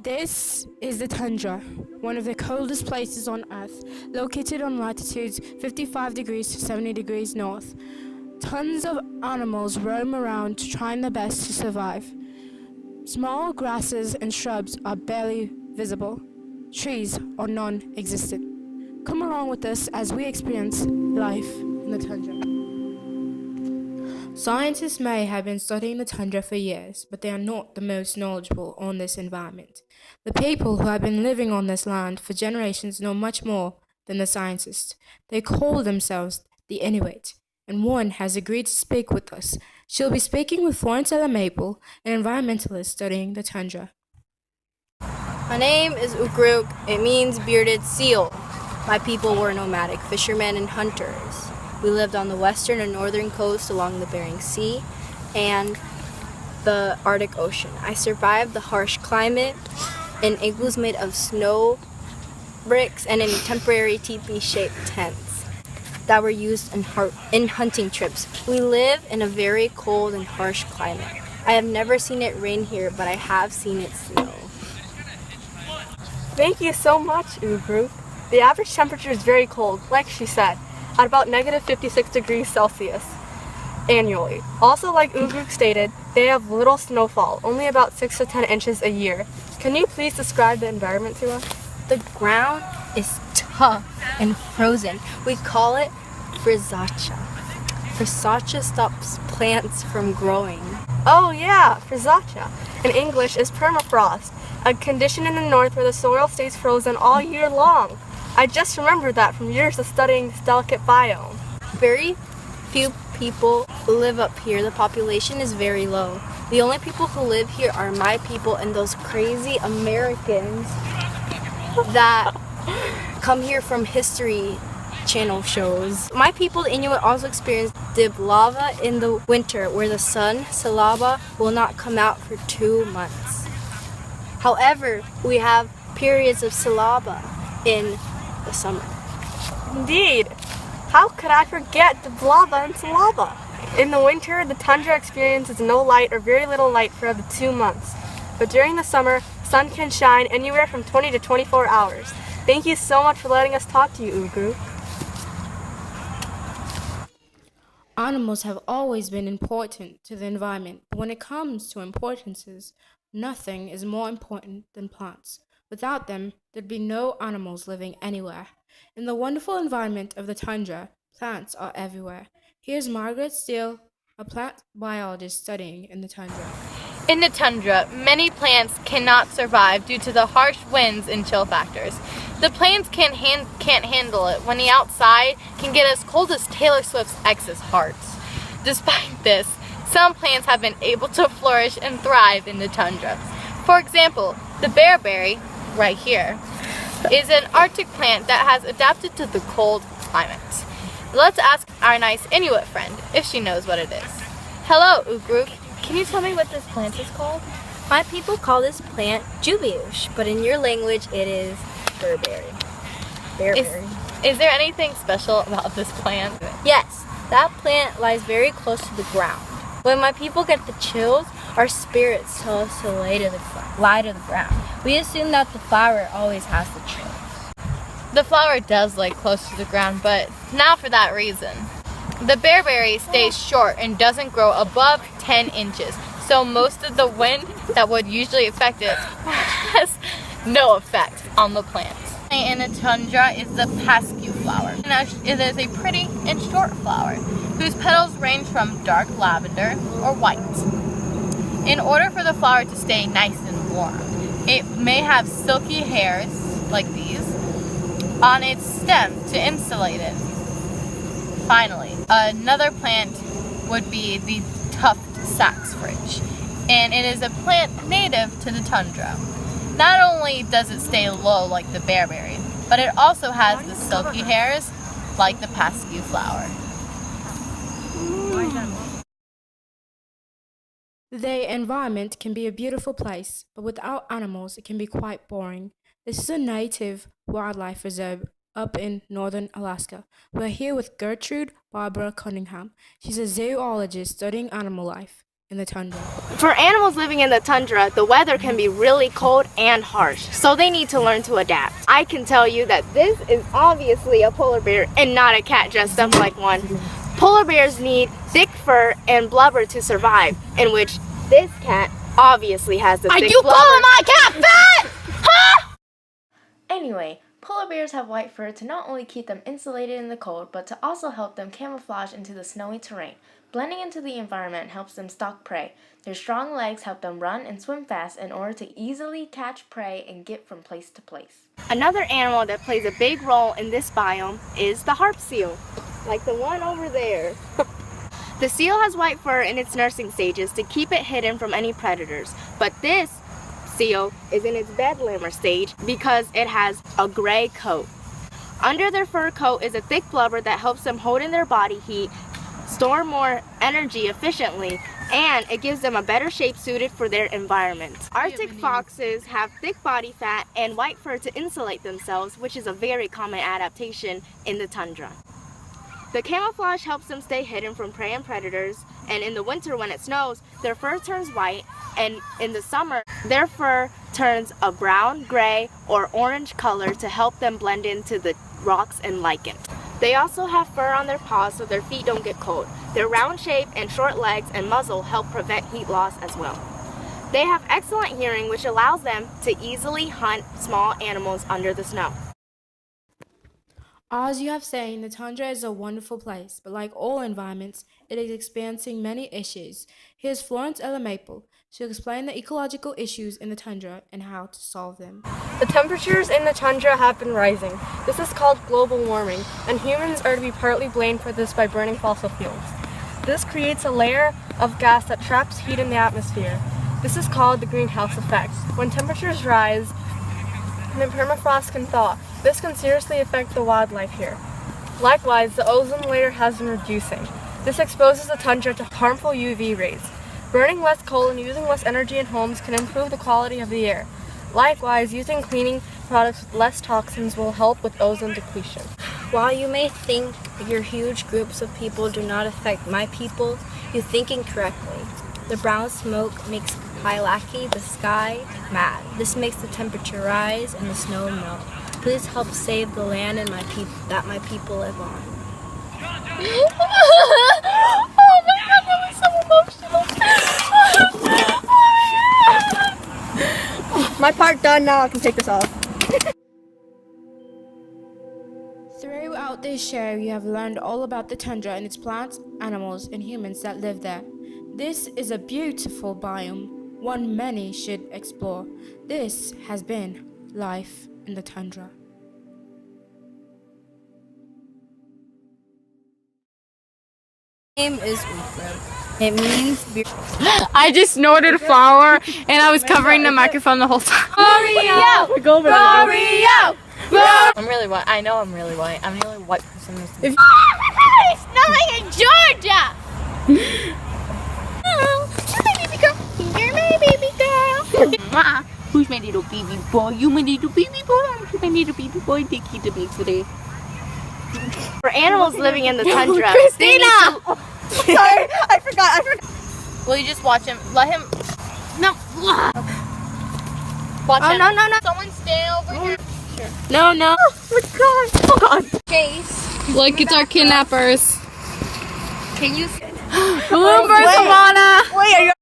This is the Tundra, one of the coldest places on Earth, located on latitudes 55 degrees to 70 degrees north. Tons of animals roam around trying their best to survive. Small grasses and shrubs are barely visible. Trees are non-existent. Come along with us as we experience life in the tundra. Scientists may have been studying the tundra for years, but they are not the most knowledgeable on this environment. The people who have been living on this land for generations know much more than the scientists. They call themselves the Inuit, and one has agreed to speak with us. She'll be speaking with Florence Ella Maple, an environmentalist studying the tundra. My name is Ugruk. It means bearded seal. My people were nomadic fishermen and hunters. We lived on the western and northern coast along the Bering Sea and the Arctic Ocean. I survived the harsh climate in igloos made of snow bricks and in temporary teepee-shaped tents that were used in hunting trips. We live in a very cold and harsh climate. I have never seen it rain here, but I have seen it snow. Thank you so much, Ugruk. The average temperature is very cold, like she said, at about negative 56 degrees Celsius annually. Also, like Ugruk stated, they have little snowfall, only about 6 to 10 inches a year. Can you please describe the environment to us? The ground is tough and frozen. We call it frisacha. Frisacha stops plants from growing. Oh yeah, frisacha. In English is permafrost, a condition in the north where the soil stays frozen all year long. I just remembered that from years of studying this delicate biome. Very few people live up here. The population is very low. The only people who live here are my people and those crazy Americans that come here from History Channel shows. My people, the Inuit, also experience diblava in the winter where the sun, Salaba, will not come out for 2 months. However, we have periods of Salaba in the summer. Indeed. How could I forget the blava and salaba? In the winter, the tundra experiences no light or very little light for up to 2 months. But during the summer, sun can shine anywhere from 20 to 24 hours. Thank you so much for letting us talk to you, Ugu. Animals have always been important to the environment, but when it comes to importances, nothing is more important than plants. Without them, there'd be no animals living anywhere. In the wonderful environment of the tundra, plants are everywhere. Here's Margaret Steele, a plant biologist studying in the tundra. In the tundra, many plants cannot survive due to the harsh winds and chill factors. The plants can't handle it when the outside can get as cold as Taylor Swift's ex's hearts. Despite this, some plants have been able to flourish and thrive in the tundra. For example, the bearberry, right here, is an Arctic plant that has adapted to the cold climate. Let's ask our nice Inuit friend if she knows what it is. Hello, Ugruk. Can you tell me what this plant is called? My people call this plant jubiush, but in your language it is bearberry. Is there anything special about this plant? Yes, that plant lies very close to the ground. When my people get the chills, our spirits tell us to lie to the ground. We assume that the flower always has the chills. The flower does lay close to the ground, but not for that reason. The bearberry stays short and doesn't grow above 10 inches, so most of the wind that would usually affect it has no effect on the plant. In the tundra is the pasque flower. It is a pretty and short flower whose petals range from dark lavender or white. In order for the flower to stay nice and warm, it may have silky hairs, like these, on its stem to insulate it. Finally, another plant would be the tuft saxfrage, and it is a plant native to the tundra. Not only does it stay low like the bearberry, but it also has the silky hairs like the pasque flower. The environment can be a beautiful place, but without animals, it can be quite boring. This is a native wildlife reserve up in northern Alaska. We're here with Gertrude Barbara Cunningham. She's a zoologist studying animal life. in the tundra. For animals living in the tundra, the weather can be really cold and harsh, so they need to learn to adapt. I can tell you that this is obviously a polar bear and not a cat dressed up like one. Polar bears need thick fur and blubber to survive, in which this cat obviously has the thick blubber. Are you calling my cat fat? Huh? Anyway, polar bears have white fur to not only keep them insulated in the cold, but to also help them camouflage into the snowy terrain. Blending into the environment helps them stalk prey. Their strong legs help them run and swim fast in order to easily catch prey and get from place to place. Another animal that plays a big role in this biome is the harp seal, like the one over there. The seal has white fur in its nursing stages to keep it hidden from any predators, but this seal is in its bedlammer stage because it has a gray coat. Under their fur coat is a thick blubber that helps them hold in their body heat, store more energy efficiently, and it gives them a better shape suited for their environment. Arctic foxes have thick body fat and white fur to insulate themselves, which is a very common adaptation in the tundra. The camouflage helps them stay hidden from prey and predators, and in the winter when it snows, their fur turns white, and in the summer, their fur turns a brown, gray, or orange color to help them blend into the rocks and lichen. They also have fur on their paws so their feet don't get cold. Their round shape and short legs and muzzle help prevent heat loss as well. They have excellent hearing, which allows them to easily hunt small animals under the snow. As you have saying, the tundra is a wonderful place, but like all environments, it is experiencing many issues. Here's Florence Ella Maple. She'll explain the ecological issues in the tundra and how to solve them. The temperatures in the tundra have been rising. This is called global warming, and humans are to be partly blamed for this by burning fossil fuels. This creates a layer of gas that traps heat in the atmosphere. This is called the greenhouse effect. When temperatures rise, the permafrost can thaw. This can seriously affect the wildlife here. Likewise, the ozone layer has been reducing. This exposes the tundra to harmful UV rays. Burning less coal and using less energy in homes can improve the quality of the air. Likewise, using cleaning products with less toxins will help with ozone depletion. While you may think your huge groups of people do not affect my people, you think incorrectly. The brown smoke makes Kailaki, the sky, mad. This makes the temperature rise and the snow melt. Please help save the land and that my people live on. Oh my god, that was so emotional. My part done, now I can take this off. Throughout this show, you have learned all about the tundra and its plants, animals, and humans that live there. This is a beautiful biome, one many should explore. This has been Life in the Tundra. My name is Uthra. It means I just snorted a flower and I was covering the microphone the whole time. Oreo! Go over there. Oreo! I'm really white. I know I'm really white. I'm the only white person in this. It's snowing in Georgia! Oh, you're my baby girl. You're my baby girl. Who's my little baby boy? You my little baby boy. My little baby boy. Take you to me today. for animals living in the tundra. Christina! Sorry, I forgot. Will you just watch him? Let him. No. Watch him. No. Someone stay over here. Sure. No. Oh god. Chase. Look, it's our kidnappers. Can you? Bloomberg, Savannah. Wait, are you?